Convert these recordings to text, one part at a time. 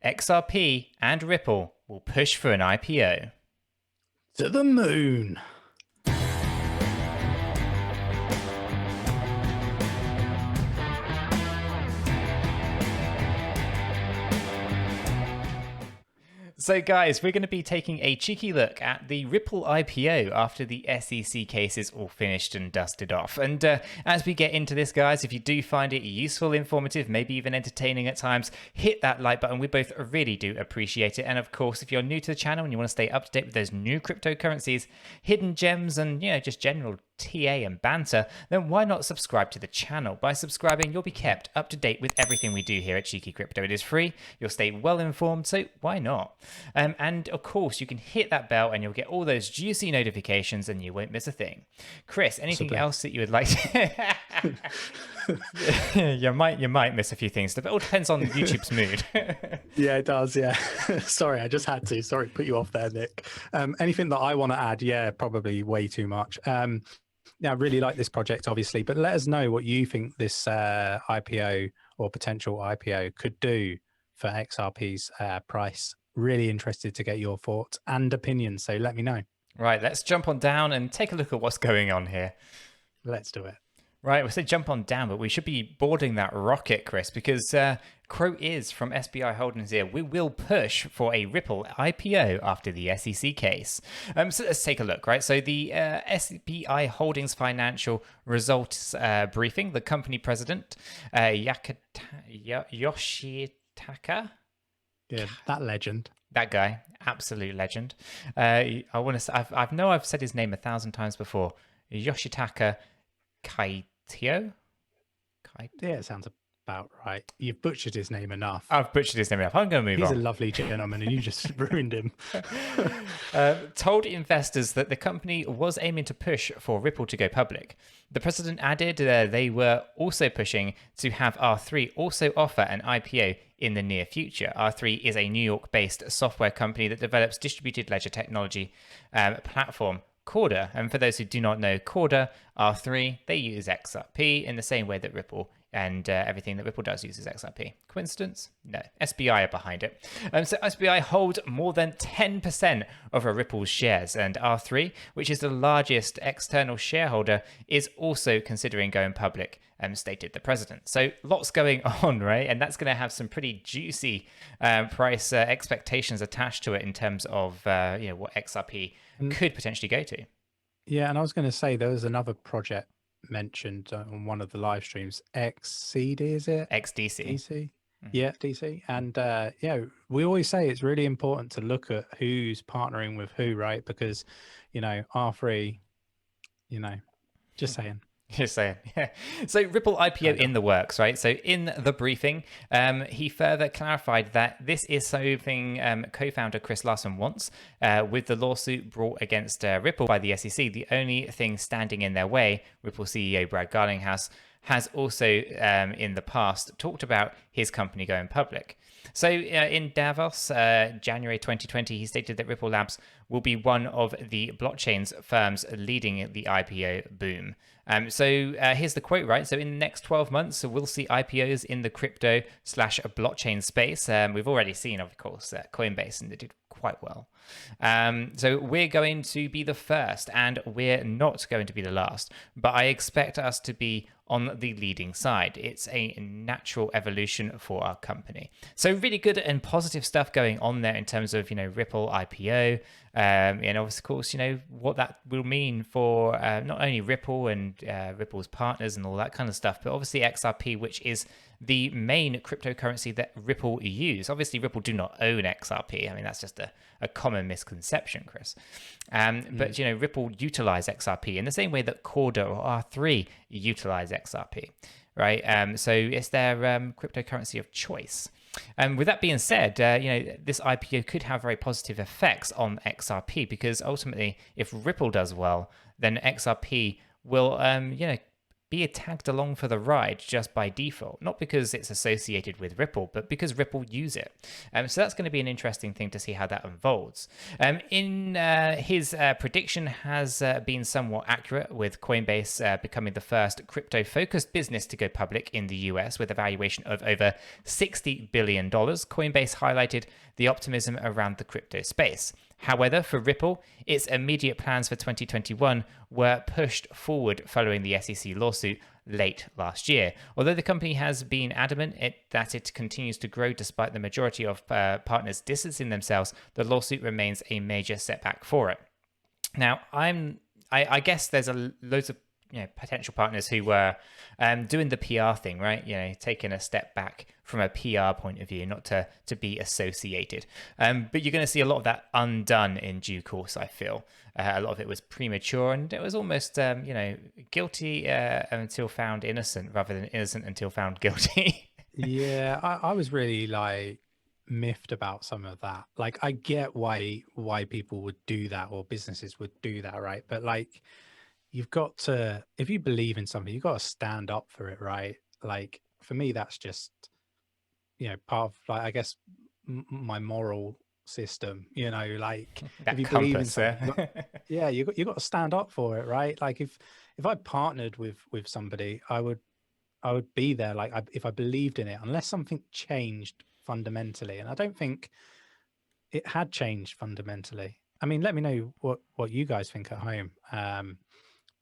XRP and Ripple will push for an IPO. To the moon. So guys, we're going to be taking a cheeky look at the Ripple IPO after the SEC case is all finished and dusted off. And as we get into this, guys, if you do find it useful, informative, maybe even entertaining at times, hit that like button. We both really do appreciate it. And of course, if you're new to the channel and you want to stay up to date with those new cryptocurrencies, hidden gems, and just general TA and banter, then why not subscribe to the channel? By subscribing, you'll be kept up to date with everything we do here at Cheeky Crypto. It is free, you'll stay well informed, so why not? And of course, you can hit that bell and you'll get all those juicy notifications and you won't miss a thing. Chris, anything else that you would like to... you might miss a few things. It all depends on YouTube's mood. Yeah, it does. Yeah. Sorry, I just had to. Sorry to put you off there, Nick. Anything that I want to add? Yeah, probably way too much. Yeah, I really like this project, obviously, but let us know what you think this IPO or potential IPO could do for XRP's price. Really interested to get your thoughts and opinions, so let me know. Right, let's jump on down and take a look at what's going on here. Let's do it. Right, we say jump on down, but we should be boarding that rocket, Chris, because quote is from SBI Holdings here: we will push for a Ripple IPO after the SEC case. So let's take a look, right? So the SBI Holdings financial results briefing, the company president, Yoshitaka. Yeah, that legend. That guy, absolute legend. I want to say, I've said his name 1,000 times before. Yoshitaka Kaito. Yeah, it sounds about right. You've butchered his name enough. I've butchered his name enough. I'm going to move on. He's a lovely gentleman and you just ruined him. Told investors that the company was aiming to push for Ripple to go public. The president added they were also pushing to have R3 also offer an IPO in the near future. R3 is a New York-based software company that develops distributed ledger technology platform Corda. And for those who do not know Corda, R3, they use XRP in the same way that Ripple and everything that Ripple does uses XRP. Coincidence? No. SBI are behind it. So SBI hold more than 10% of Ripple's shares, and R3, which is the largest external shareholder, is also considering going public, stated the president. So lots going on, right? And that's going to have some pretty juicy price expectations attached to it in terms of what XRP could potentially go to. Yeah, and I was going to say there was another project mentioned on one of the live streams, XCD, is it? XDC. DC? Mm-hmm. Yeah, DC. And we always say it's really important to look at who's partnering with who, right? Because, R3, just saying. Just saying, yeah. So Ripple IPO in the works, right? So in the briefing, he further clarified that this is something co-founder Chris Larsen wants. With the lawsuit brought against Ripple by the SEC, the only thing standing in their way, Ripple CEO Brad Garlinghouse has also in the past talked about his company going public. So in Davos, January 2020, he stated that Ripple Labs will be one of the blockchain firms leading the IPO boom. So here's the quote, right? So in the next 12 months, we'll see IPOs in the crypto/blockchain space. We've already seen, of course, Coinbase, and they did quite well. So we're going to be the first, and we're not going to be the last. But I expect us to be on the leading side. It's a natural evolution for our company. So really good and positive stuff going on there in terms of, Ripple IPO. And of course, what that will mean for not only Ripple and Ripple's partners and all that kind of stuff, but obviously XRP, which is the main cryptocurrency that Ripple use. Obviously, Ripple do not own XRP. I mean, that's just a common misconception, Chris. But, Ripple utilize XRP in the same way that Corda or R3 utilize XRP, right? So it's their cryptocurrency of choice. And with that being said, this IPO could have very positive effects on XRP, because ultimately, if Ripple does well, then XRP will, be tagged along for the ride just by default, not because it's associated with Ripple, but because Ripple use it. So that's going to be an interesting thing to see how that unfolds. His prediction has been somewhat accurate, with Coinbase becoming the first crypto-focused business to go public in the US with a valuation of over $60 billion. Coinbase highlighted the optimism around the crypto space. However, for Ripple, its immediate plans for 2021 were pushed forward following the SEC lawsuit late last year. Although the company has been adamant that it continues to grow despite the majority of partners distancing themselves, the lawsuit remains a major setback for it. Now, I guess there's loads of potential partners who were doing the PR thing, right? Taking a step back from a PR point of view, not to be associated. But you're going to see a lot of that undone in due course, I feel. A lot of it was premature, and it was almost, guilty until found innocent rather than innocent until found guilty. Yeah, I was really like miffed about some of that. Like, I get why people would do that, or businesses would do that, right? But like, you've got to, if you believe in something, you've got to stand up for it, right? Like, for me, that's just, part of, like, I guess, my moral system, like, That if you believe in compass, something, you got to stand up for it, right? Like, if I partnered with somebody, I would be there. Like, if I believed in it, unless something changed fundamentally. And I don't think it had changed fundamentally. I mean, let me know what you guys think at home.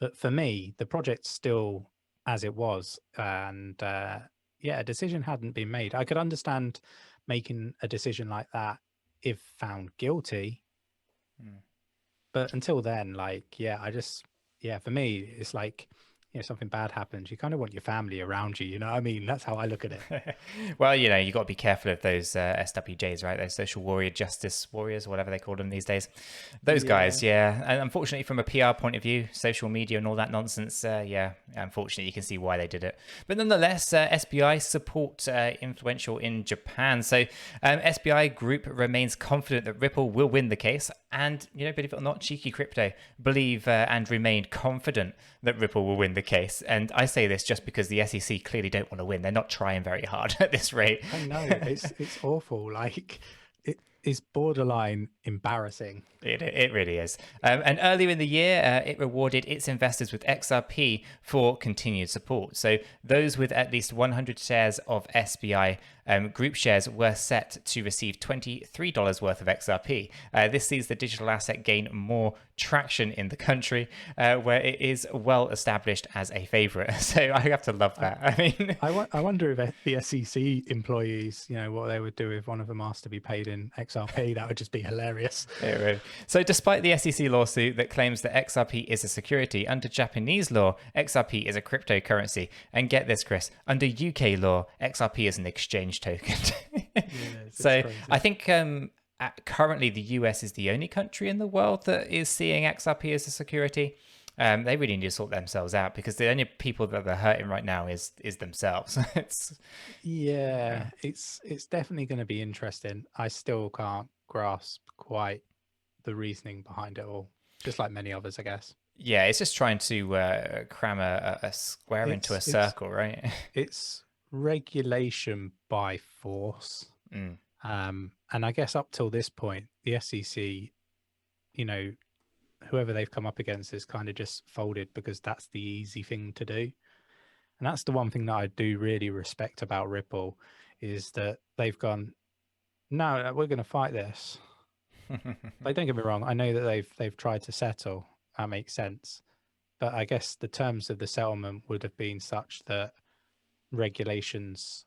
But for me, the project's still as it was. And a decision hadn't been made. I could understand making a decision like that if found guilty. But until then, like, for me, it's like, something bad happens, you kind of want your family around you. You know what I mean? That's how I look at it. Well, you got to be careful of those SWJs, right? Those social warrior, justice warriors, whatever they call them these days. Those guys, yeah. And unfortunately, from a PR point of view, social media and all that nonsense, unfortunately, you can see why they did it. But nonetheless, SBI support influential in Japan. So SBI Group remains confident that Ripple will win the case. And, believe it or not, Cheeky Crypto believe and remain confident that Ripple will win the case. And I say this just because the SEC clearly don't want to win. They're not trying very hard at this rate. I know, it's awful. Like, it is borderline embarrassing. It really is. And earlier in the year, it rewarded its investors with XRP for continued support. So those with at least 100 shares of SBI group shares were set to receive $23 worth of XRP. This sees the digital asset gain more traction in the country, where it is well established as a favorite. So I have to love that. I mean, I wonder if the SEC employees, what they would do if one of them asked to be paid in XRP. That would just be hilarious. It would. So despite the SEC lawsuit that claims that XRP is a security, under Japanese law, XRP is a cryptocurrency. And get this, Chris, under UK law, XRP is an exchange token. So crazy. I think currently the US is the only country in the world that is seeing XRP as a security. They really need to sort themselves out, because the only people that they're hurting right now is themselves. It's definitely going to be interesting. I still can't grasp quite the reasoning behind it all, just like many others, I guess. Yeah, it's just trying to cram a square into a circle, right? It's regulation by force. And I guess up till this point, the SEC, whoever they've come up against is kind of just folded because that's the easy thing to do. And that's the one thing that I do really respect about Ripple, is that they've gone, no, we're going to fight this. Like, don't get me wrong, I know that they've tried to settle. That makes sense. But I guess the terms of the settlement would have been such that regulations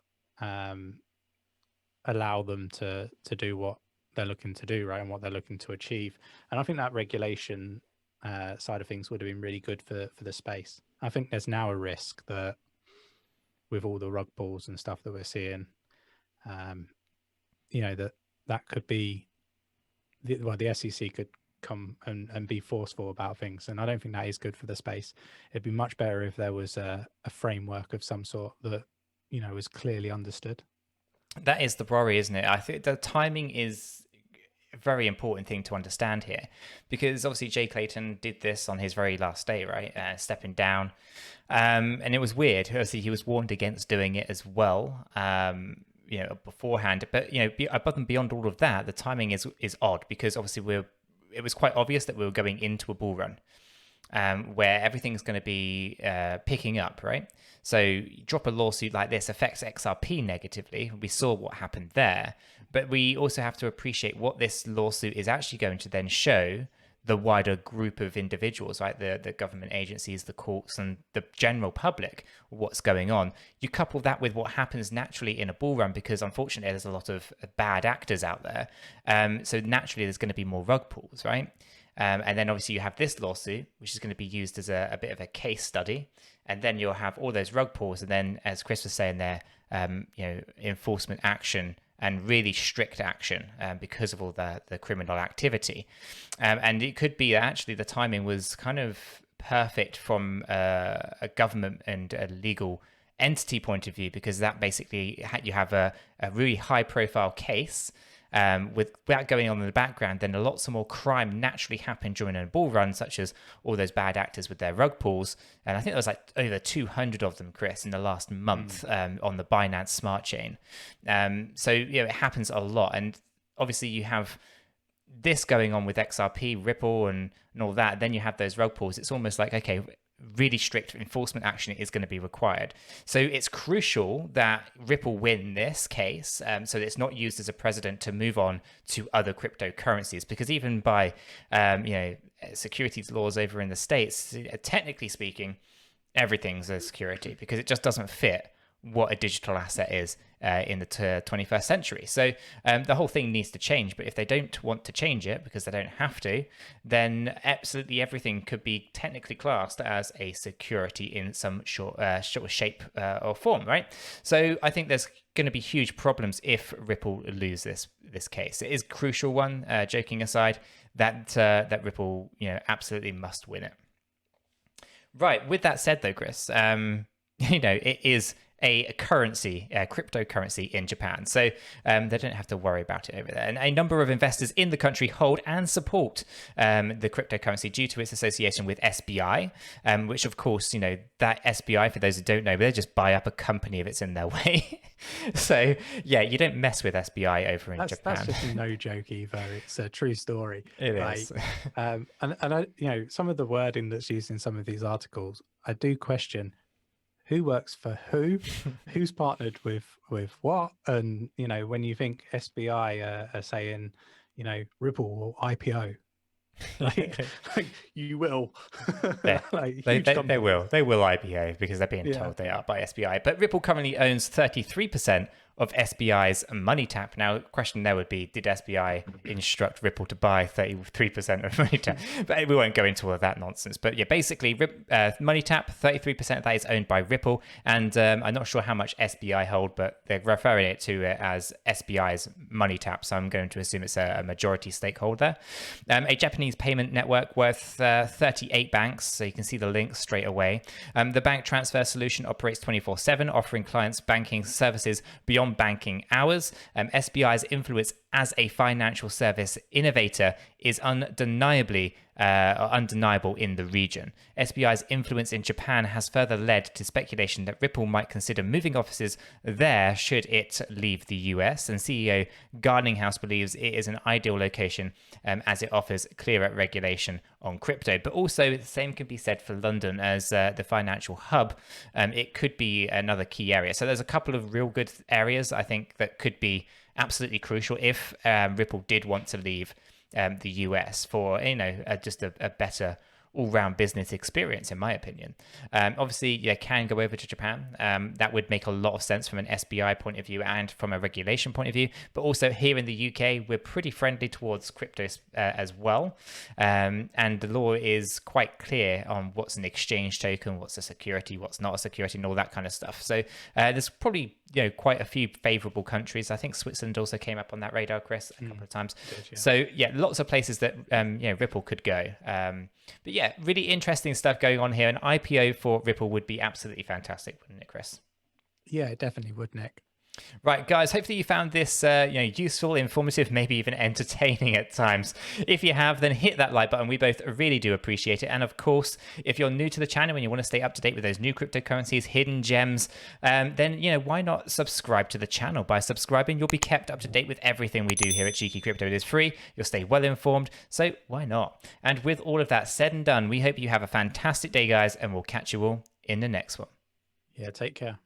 allow them to do what they're looking to do, right, and what they're looking to achieve. And I think that regulation side of things would have been really good for the space. I think there's now a risk that with all the rug pulls and stuff that we're seeing, that could be, the SEC could come and be forceful about things. And I don't think that is good for the space. It'd be much better if there was a framework of some sort that, was clearly understood. That is the worry, isn't it? I think the timing is very important thing to understand here, because obviously Jay Clayton did this on his very last day, right? Stepping down. And it was weird. Obviously, he was warned against doing it as well, beforehand. But, above and beyond all of that, the timing is odd, because obviously it was quite obvious that we were going into a bull run. Where everything's going to be picking up, right? So you drop a lawsuit like this affects XRP negatively. We saw what happened there, but we also have to appreciate what this lawsuit is actually going to then show the wider group of individuals, right? The government agencies, the courts, and the general public, what's going on. You couple that with what happens naturally in a bull run, because unfortunately there's a lot of bad actors out there. So naturally there's going to be more rug pulls, right? And then obviously you have this lawsuit, which is going to be used as a bit of a case study. And then you'll have all those rug pulls. And then, as Chris was saying there, enforcement action and really strict action because of all the criminal activity. And it could be that actually the timing was kind of perfect from a government and a legal entity point of view, because that basically you have a really high profile case. With that going on in the background, then lots of more crime naturally happen during a bull run, such as all those bad actors with their rug pulls. And I think there was like over 200 of them, Chris, in the last month on the Binance Smart Chain. So it happens a lot. And obviously you have this going on with XRP, Ripple, and all that. Then you have those rug pulls. It's almost like, okay, really strict enforcement action is going to be required. So it's crucial that Ripple win this case, so that it's not used as a precedent to move on to other cryptocurrencies, because even by securities laws over in the States, technically speaking, everything's a security, because it just doesn't fit what a digital asset is in the 21st century. So the whole thing needs to change. But if they don't want to change it because they don't have to, then absolutely everything could be technically classed as a security in some short shape or form, right? So I think there's going to be huge problems if Ripple lose this case. It is a crucial one, joking aside, that Ripple absolutely must win it. Right. With that said, though, Chris, it is a currency, a cryptocurrency in Japan. So they don't have to worry about it over there. And a number of investors in the country hold and support the cryptocurrency due to its association with SBI, which of course, that SBI, for those who don't know, they just buy up a company if it's in their way. So yeah, you don't mess with SBI over in Japan. That's just no joke either. It's a true story. It is. And I, some of the wording that's used in some of these articles, I do question who works for who, who's partnered with what. And, when you think SBI are saying, Ripple will IPO, like you will. Yeah. They will IPO because they're being told they are by SBI. But Ripple currently owns 33% of SBI's MoneyTap. Now, the question there would be, did SBI instruct Ripple to buy 33% of MoneyTap? But we won't go into all of that nonsense. But yeah, basically, MoneyTap, 33% of that is owned by Ripple. And I'm not sure how much SBI hold, but they're referring it to it as SBI's MoneyTap. So I'm going to assume it's a majority stakeholder. A Japanese payment network worth 38 banks. So you can see the link straight away. The bank transfer solution operates 24/7, offering clients banking services beyond banking hours. SBI's influence as a financial service innovator is undeniable in the region. SBI's influence in Japan has further led to speculation that Ripple might consider moving offices there should it leave the US. And CEO Garninghouse believes it is an ideal location as it offers clearer regulation on crypto. But also the same can be said for London as the financial hub. It could be another key area. So there's a couple of real good areas I think that could be absolutely crucial if Ripple did want to leave the US for just a better all-round business experience, in my opinion. Obviously, you can go over to Japan. That would make a lot of sense from an SBI point of view and from a regulation point of view. But also here in the UK, we're pretty friendly towards crypto as well. And the law is quite clear on what's an exchange token, what's a security, what's not a security, and all that kind of stuff. So there's probably quite a few favorable countries. I think Switzerland also came up on that radar, Chris, a couple of times. Good, yeah. So yeah, lots of places that Ripple could go. But yeah, really interesting stuff going on here. An IPO for Ripple would be absolutely fantastic, wouldn't it, Chris? Yeah, it definitely would, Nick. Right, guys, hopefully you found this useful, informative, maybe even entertaining at times. If you have, then hit that like button. We both really do appreciate it. And of course, if you're new to the channel and you want to stay up to date with those new cryptocurrencies, hidden gems, then why not subscribe to the channel? By subscribing, you'll be kept up to date with everything we do here at Cheeky Crypto. It is free, you'll stay well informed, so why not? And with all of that said and done, we hope you have a fantastic day, guys, and we'll catch you all in the next one. Yeah, take care.